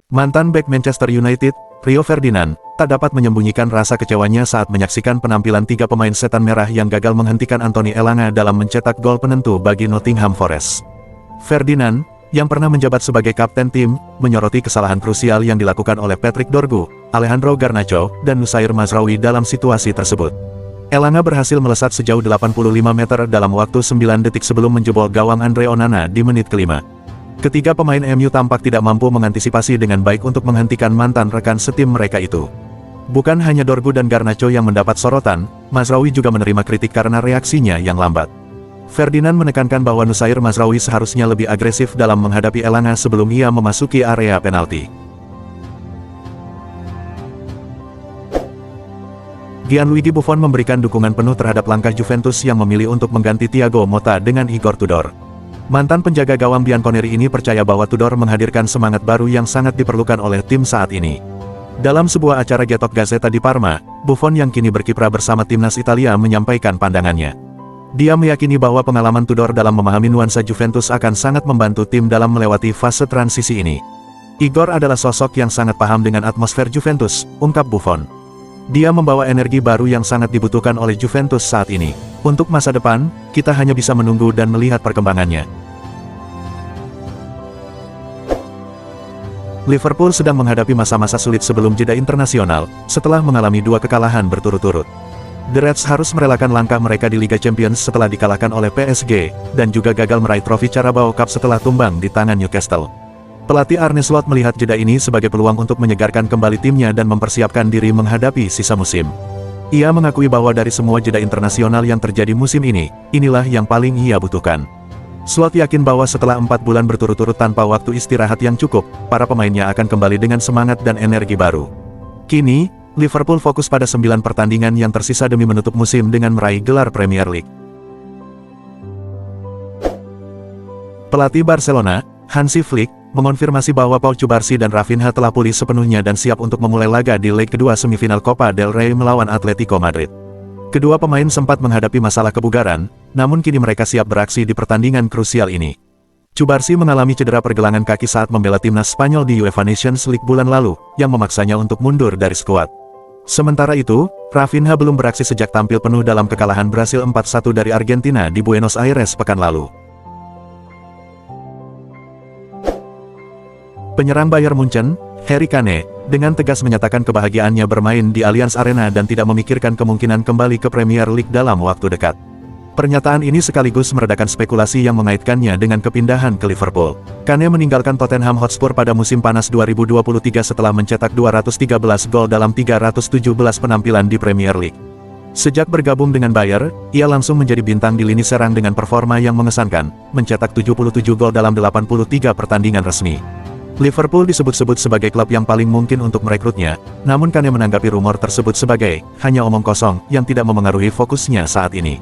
Mantan bek Manchester United, Rio Ferdinand, tak dapat menyembunyikan rasa kecewanya saat menyaksikan penampilan tiga pemain setan merah yang gagal menghentikan Anthony Elanga dalam mencetak gol penentu bagi Nottingham Forest. Ferdinand, yang pernah menjabat sebagai kapten tim, menyoroti kesalahan krusial yang dilakukan oleh Patrick Dorgu, Alejandro Garnacho, dan Nusair Mazraoui dalam situasi tersebut. Elanga berhasil melesat sejauh 85 meter dalam waktu 9 detik sebelum menjebol gawang Andre Onana di menit kelima. Ketiga pemain MU tampak tidak mampu mengantisipasi dengan baik untuk menghentikan mantan rekan setim mereka itu. Bukan hanya Dorgu dan Garnacho yang mendapat sorotan, Mazraoui juga menerima kritik karena reaksinya yang lambat. Ferdinand menekankan bahwa Nusair Mazraoui seharusnya lebih agresif dalam menghadapi Elanga sebelum ia memasuki area penalti. Gianluigi Buffon memberikan dukungan penuh terhadap langkah Juventus yang memilih untuk mengganti Thiago Motta dengan Igor Tudor. Mantan penjaga gawang Bianconeri ini percaya bahwa Tudor menghadirkan semangat baru yang sangat diperlukan oleh tim saat ini. Dalam sebuah acara Getok Gazeta di Parma, Buffon yang kini berkiprah bersama timnas Italia menyampaikan pandangannya. Dia meyakini bahwa pengalaman Tudor dalam memahami nuansa Juventus akan sangat membantu tim dalam melewati fase transisi ini. Igor adalah sosok yang sangat paham dengan atmosfer Juventus, ungkap Buffon. Dia membawa energi baru yang sangat dibutuhkan oleh Juventus saat ini. Untuk masa depan, kita hanya bisa menunggu dan melihat perkembangannya. Liverpool sedang menghadapi masa-masa sulit sebelum jeda internasional, setelah mengalami 2 kekalahan berturut-turut. The Reds harus merelakan langkah mereka di Liga Champions setelah dikalahkan oleh PSG, dan juga gagal meraih trofi Carabao Cup setelah tumbang di tangan Newcastle. Pelatih Arne Slot melihat jeda ini sebagai peluang untuk menyegarkan kembali timnya dan mempersiapkan diri menghadapi sisa musim. Ia mengakui bahwa dari semua jeda internasional yang terjadi musim ini, inilah yang paling ia butuhkan. Slot yakin bahwa setelah 4 bulan berturut-turut tanpa waktu istirahat yang cukup, para pemainnya akan kembali dengan semangat dan energi baru. Kini, Liverpool fokus pada 9 pertandingan yang tersisa demi menutup musim dengan meraih gelar Premier League. Pelatih Barcelona, Hansi Flick, mengonfirmasi bahwa Pau Cubarsí dan Rafinha telah pulih sepenuhnya dan siap untuk memulai laga di leg kedua semifinal Copa del Rey melawan Atletico Madrid. Kedua pemain sempat menghadapi masalah kebugaran, namun kini mereka siap beraksi di pertandingan krusial ini. Cubarsí mengalami cedera pergelangan kaki saat membela timnas Spanyol di UEFA Nations League bulan lalu, yang memaksanya untuk mundur dari skuad. Sementara itu, Rafinha belum beraksi sejak tampil penuh dalam kekalahan Brasil 4-1 dari Argentina di Buenos Aires pekan lalu. Penyerang Bayern Munchen, Harry Kane, dengan tegas menyatakan kebahagiaannya bermain di Allianz Arena dan tidak memikirkan kemungkinan kembali ke Premier League dalam waktu dekat. Pernyataan ini sekaligus meredakan spekulasi yang mengaitkannya dengan kepindahan ke Liverpool. Kane meninggalkan Tottenham Hotspur pada musim panas 2023 setelah mencetak 213 gol dalam 317 penampilan di Premier League. Sejak bergabung dengan Bayer, ia langsung menjadi bintang di lini serang dengan performa yang mengesankan, mencetak 77 gol dalam 83 pertandingan resmi. Liverpool disebut-sebut sebagai klub yang paling mungkin untuk merekrutnya, namun Kane menanggapi rumor tersebut sebagai hanya omong kosong yang tidak memengaruhi fokusnya saat ini.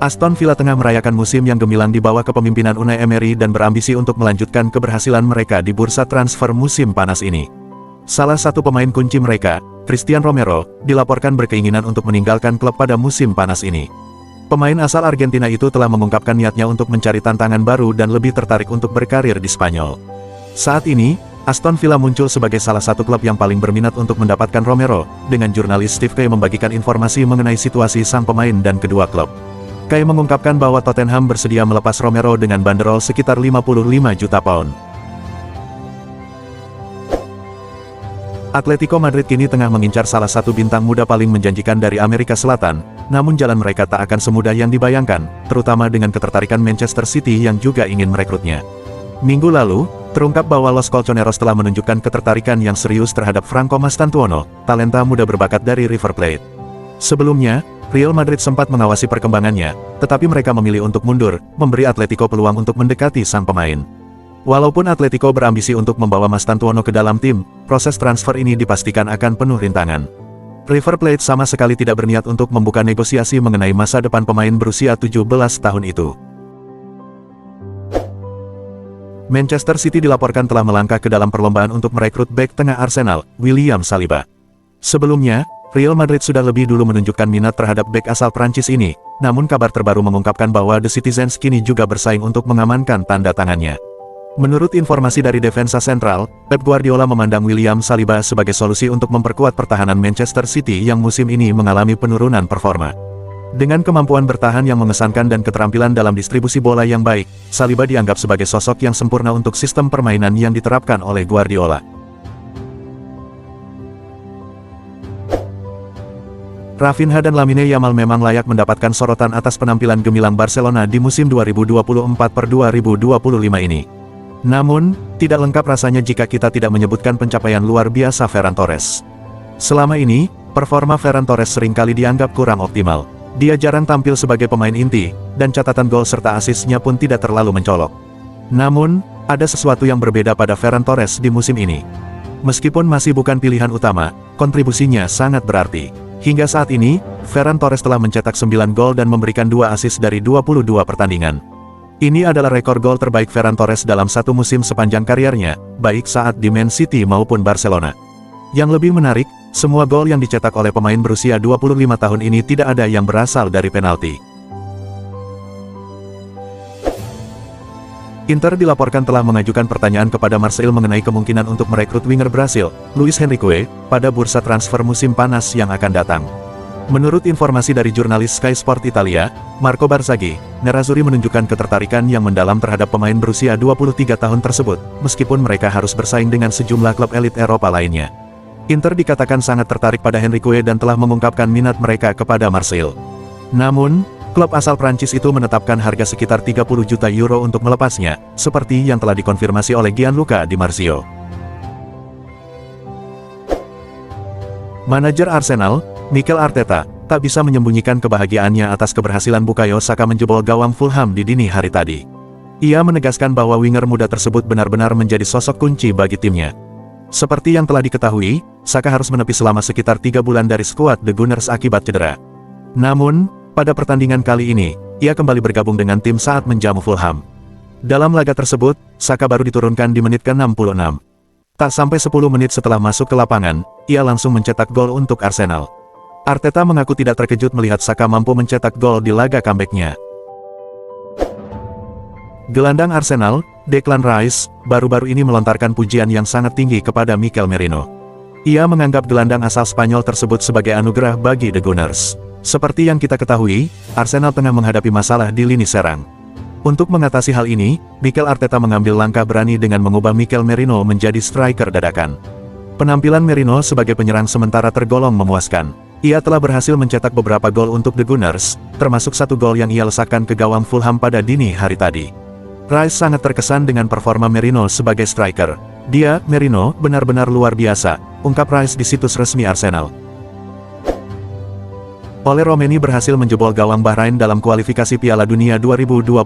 Aston Villa tengah merayakan musim yang gemilang di bawah kepemimpinan Unai Emery dan berambisi untuk melanjutkan keberhasilan mereka di bursa transfer musim panas ini. Salah satu pemain kunci mereka, Christian Romero, dilaporkan berkeinginan untuk meninggalkan klub pada musim panas ini. Pemain asal Argentina itu telah mengungkapkan niatnya untuk mencari tantangan baru dan lebih tertarik untuk berkarir di Spanyol. Saat ini, Aston Villa muncul sebagai salah satu klub yang paling berminat untuk mendapatkan Romero, dengan jurnalis Steve Kay membagikan informasi mengenai situasi sang pemain dan kedua klub. Kay mengungkapkan bahwa Tottenham bersedia melepas Romero dengan banderol sekitar 55 juta pound. Atletico Madrid kini tengah mengincar salah satu bintang muda paling menjanjikan dari Amerika Selatan, namun jalan mereka tak akan semudah yang dibayangkan, terutama dengan ketertarikan Manchester City yang juga ingin merekrutnya. Minggu lalu, terungkap bahwa Los Colchoneros telah menunjukkan ketertarikan yang serius terhadap Franco Mastantuono, talenta muda berbakat dari River Plate. Sebelumnya, Real Madrid sempat mengawasi perkembangannya, tetapi mereka memilih untuk mundur, memberi Atletico peluang untuk mendekati sang pemain. Walaupun Atletico berambisi untuk membawa Mastantuono ke dalam tim, proses transfer ini dipastikan akan penuh rintangan. River Plate sama sekali tidak berniat untuk membuka negosiasi mengenai masa depan pemain berusia 17 tahun itu. Manchester City dilaporkan telah melangkah ke dalam perlombaan untuk merekrut bek tengah Arsenal, William Saliba. Sebelumnya, Real Madrid sudah lebih dulu menunjukkan minat terhadap bek asal Prancis ini, namun kabar terbaru mengungkapkan bahwa The Citizens kini juga bersaing untuk mengamankan tanda tangannya. Menurut informasi dari Defensa Central, Pep Guardiola memandang William Saliba sebagai solusi untuk memperkuat pertahanan Manchester City yang musim ini mengalami penurunan performa. Dengan kemampuan bertahan yang mengesankan dan keterampilan dalam distribusi bola yang baik, Saliba dianggap sebagai sosok yang sempurna untuk sistem permainan yang diterapkan oleh Guardiola. Rafinha dan Lamine Yamal memang layak mendapatkan sorotan atas penampilan gemilang Barcelona di musim 2024-2025 ini. Namun, tidak lengkap rasanya jika kita tidak menyebutkan pencapaian luar biasa Ferran Torres. Selama ini, performa Ferran Torres seringkali dianggap kurang optimal. Dia jarang tampil sebagai pemain inti, dan catatan gol serta asisnya pun tidak terlalu mencolok. Namun, ada sesuatu yang berbeda pada Ferran Torres di musim ini. Meskipun masih bukan pilihan utama, kontribusinya sangat berarti. Hingga saat ini, Ferran Torres telah mencetak 9 gol dan memberikan 2 assist dari 22 pertandingan. Ini adalah rekor gol terbaik Ferran Torres dalam satu musim sepanjang kariernya, baik saat di Man City maupun Barcelona. Yang lebih menarik, semua gol yang dicetak oleh pemain berusia 25 tahun ini tidak ada yang berasal dari penalti. Inter dilaporkan telah mengajukan pertanyaan kepada Marseille mengenai kemungkinan untuk merekrut winger Brasil, Luis Henrique, pada bursa transfer musim panas yang akan datang. Menurut informasi dari jurnalis Sky Sport Italia, Marco Barzagli, Nerazzurri menunjukkan ketertarikan yang mendalam terhadap pemain berusia 23 tahun tersebut, meskipun mereka harus bersaing dengan sejumlah klub elit Eropa lainnya. Inter dikatakan sangat tertarik pada Henrique dan telah mengungkapkan minat mereka kepada Marseille. Namun, klub asal Prancis itu menetapkan harga sekitar 30 juta euro untuk melepasnya, seperti yang telah dikonfirmasi oleh Gianluca Di Marzio. Manajer Arsenal, Mikel Arteta, tak bisa menyembunyikan kebahagiaannya atas keberhasilan Bukayo Saka menjebol gawang Fulham di dini hari tadi. Ia menegaskan bahwa winger muda tersebut benar-benar menjadi sosok kunci bagi timnya. Seperti yang telah diketahui, Saka harus menepi selama sekitar 3 bulan dari skuad The Gunners akibat cedera. Namun, pada pertandingan kali ini, ia kembali bergabung dengan tim saat menjamu Fulham. Dalam laga tersebut, Saka baru diturunkan di menit ke-66. Tak sampai 10 menit setelah masuk ke lapangan, ia langsung mencetak gol untuk Arsenal. Arteta mengaku tidak terkejut melihat Saka mampu mencetak gol di laga comeback-nya. Gelandang Arsenal, Declan Rice, baru-baru ini melontarkan pujian yang sangat tinggi kepada Mikel Merino. Ia menganggap gelandang asal Spanyol tersebut sebagai anugerah bagi The Gunners. Seperti yang kita ketahui, Arsenal tengah menghadapi masalah di lini serang. Untuk mengatasi hal ini, Mikel Arteta mengambil langkah berani dengan mengubah Mikel Merino menjadi striker dadakan. Penampilan Merino sebagai penyerang sementara tergolong memuaskan. Ia telah berhasil mencetak beberapa gol untuk The Gunners, termasuk 1 gol yang ia lesakkan ke gawang Fulham pada dini hari tadi. Rice sangat terkesan dengan performa Merino sebagai striker. Dia, Merino, benar-benar luar biasa, ungkap Rice di situs resmi Arsenal. Ole Romeni berhasil menjebol gawang Bahrain dalam kualifikasi Piala Dunia 2026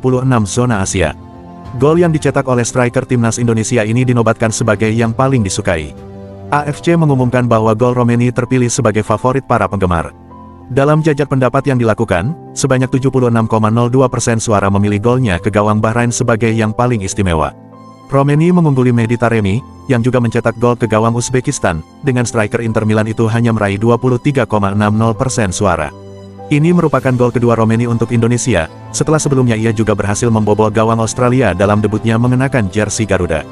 zona Asia. Gol yang dicetak oleh striker timnas Indonesia ini dinobatkan sebagai yang paling disukai. AFC mengumumkan bahwa gol Romeni terpilih sebagai favorit para penggemar. Dalam jajak pendapat yang dilakukan, sebanyak 76,02% suara memilih golnya ke gawang Bahrain sebagai yang paling istimewa. Romeni mengungguli Mehdi Taremi, yang juga mencetak gol ke gawang Uzbekistan, dengan striker Inter Milan itu hanya meraih 23,60% suara. Ini merupakan gol kedua Romeni untuk Indonesia, setelah sebelumnya ia juga berhasil membobol gawang Australia dalam debutnya mengenakan jersey Garuda.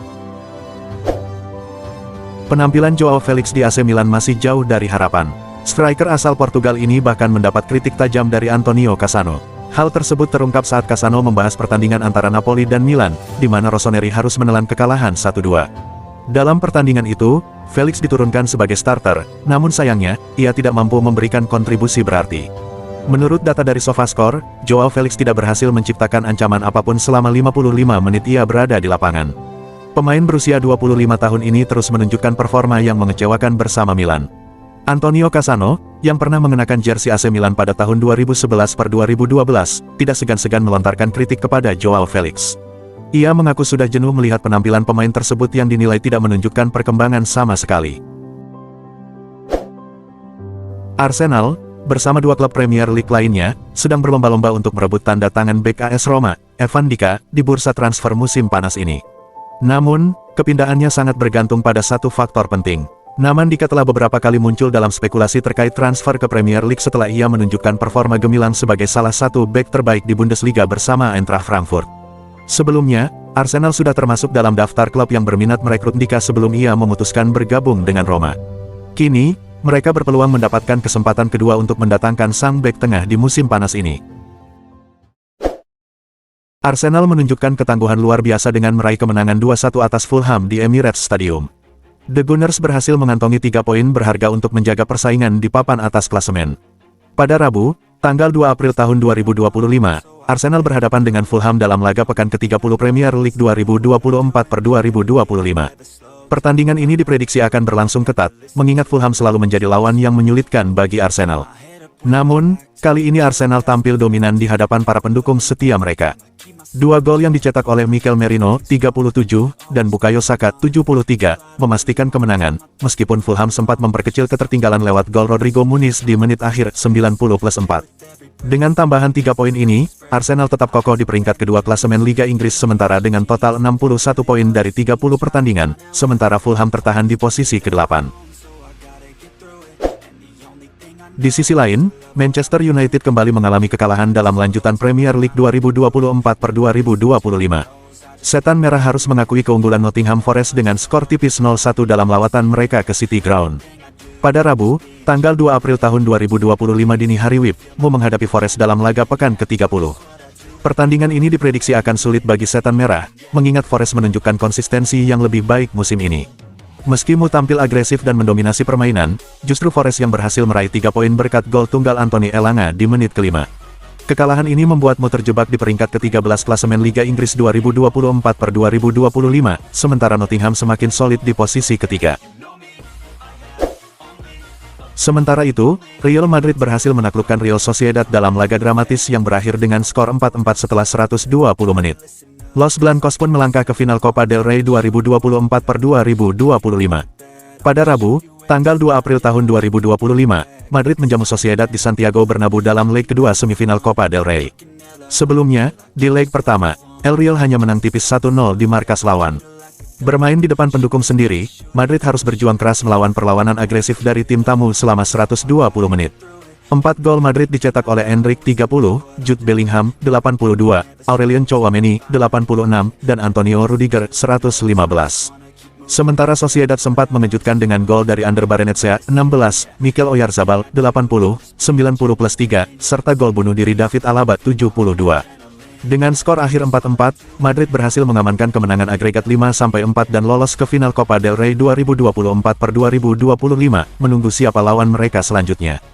Penampilan Joao Felix di AC Milan masih jauh dari harapan. Striker asal Portugal ini bahkan mendapat kritik tajam dari Antonio Cassano. Hal tersebut terungkap saat Cassano membahas pertandingan antara Napoli dan Milan, di mana Rossoneri harus menelan kekalahan 1-2. Dalam pertandingan itu, Felix diturunkan sebagai starter, namun sayangnya, ia tidak mampu memberikan kontribusi berarti. Menurut data dari SofaScore, Joao Felix tidak berhasil menciptakan ancaman apapun selama 55 menit ia berada di lapangan. Pemain berusia 25 tahun ini terus menunjukkan performa yang mengecewakan bersama Milan. Antonio Cassano, yang pernah mengenakan jersey AC Milan pada tahun 2011-2012, tidak segan-segan melontarkan kritik kepada Joao Felix. Ia mengaku sudah jenuh melihat penampilan pemain tersebut yang dinilai tidak menunjukkan perkembangan sama sekali. Arsenal, bersama 2 klub Premier League lainnya, sedang berlomba-lomba untuk merebut tanda tangan bek AS Roma, Evan Dika, di bursa transfer musim panas ini. Namun, kepindahannya sangat bergantung pada satu faktor penting. Nama Ndika telah beberapa kali muncul dalam spekulasi terkait transfer ke Premier League setelah ia menunjukkan performa gemilang sebagai salah satu bek terbaik di Bundesliga bersama Eintracht Frankfurt. Sebelumnya, Arsenal sudah termasuk dalam daftar klub yang berminat merekrut Ndika sebelum ia memutuskan bergabung dengan Roma. Kini, mereka berpeluang mendapatkan kesempatan kedua untuk mendatangkan sang bek tengah di musim panas ini. Arsenal menunjukkan ketangguhan luar biasa dengan meraih kemenangan 2-1 atas Fulham di Emirates Stadium. The Gunners berhasil mengantongi 3 poin berharga untuk menjaga persaingan di papan atas klasemen. Pada Rabu, tanggal 2 April tahun 2025, Arsenal berhadapan dengan Fulham dalam laga pekan ke-30 Premier League 2024/2025. Pertandingan ini diprediksi akan berlangsung ketat, mengingat Fulham selalu menjadi lawan yang menyulitkan bagi Arsenal. Namun, kali ini Arsenal tampil dominan di hadapan para pendukung setia mereka. 2 gol yang dicetak oleh Mikel Merino, 37, dan Bukayo Saka, 73, memastikan kemenangan, meskipun Fulham sempat memperkecil ketertinggalan lewat gol Rodrigo Muniz di menit akhir 90+4. Dengan tambahan 3 poin ini, Arsenal tetap kokoh di peringkat kedua klasemen Liga Inggris sementara dengan total 61 poin dari 30 pertandingan, sementara Fulham tertahan di posisi ke-8. Di sisi lain, Manchester United kembali mengalami kekalahan dalam lanjutan Premier League 2024/2025. Setan Merah harus mengakui keunggulan Nottingham Forest dengan skor tipis 0-1 dalam lawatan mereka ke City Ground. Pada Rabu, tanggal 2 April tahun 2025 dini hari WIB menghadapi Forest dalam laga pekan ke-30. Pertandingan ini diprediksi akan sulit bagi Setan Merah, mengingat Forest menunjukkan konsistensi yang lebih baik musim ini. Meski Mu tampil agresif dan mendominasi permainan, justru Forest yang berhasil meraih 3 poin berkat gol tunggal Anthony Elanga di menit ke-5. Kekalahan ini membuat Mu terjebak di peringkat ke-13 klasemen Liga Inggris 2024/2025, sementara Nottingham semakin solid di posisi ketiga. Sementara itu, Real Madrid berhasil menaklukkan Real Sociedad dalam laga dramatis yang berakhir dengan skor 4-4 setelah 120 menit. Los Blancos pun melangkah ke final Copa del Rey 2024/2025. Pada Rabu, tanggal 2 April tahun 2025, Madrid menjamu Sociedad di Santiago Bernabeu dalam leg kedua semifinal Copa del Rey. Sebelumnya, di leg pertama, El Real hanya menang tipis 1-0 di markas lawan. Bermain di depan pendukung sendiri, Madrid harus berjuang keras melawan perlawanan agresif dari tim tamu selama 120 menit. 4 gol Madrid dicetak oleh Endrick 30, Jude Bellingham 82, Aurelien Tchouaméni 86, dan Antonio Rudiger 115. Sementara Sociedad sempat mengejutkan dengan gol dari Ander Barrenetxea 16, Mikel Oyarzabal 80, 90+3, serta gol bunuh diri David Alaba 72. Dengan skor akhir 4-4, Madrid berhasil mengamankan kemenangan agregat 5-4 dan lolos ke final Copa del Rey 2024/2025, menunggu siapa lawan mereka selanjutnya.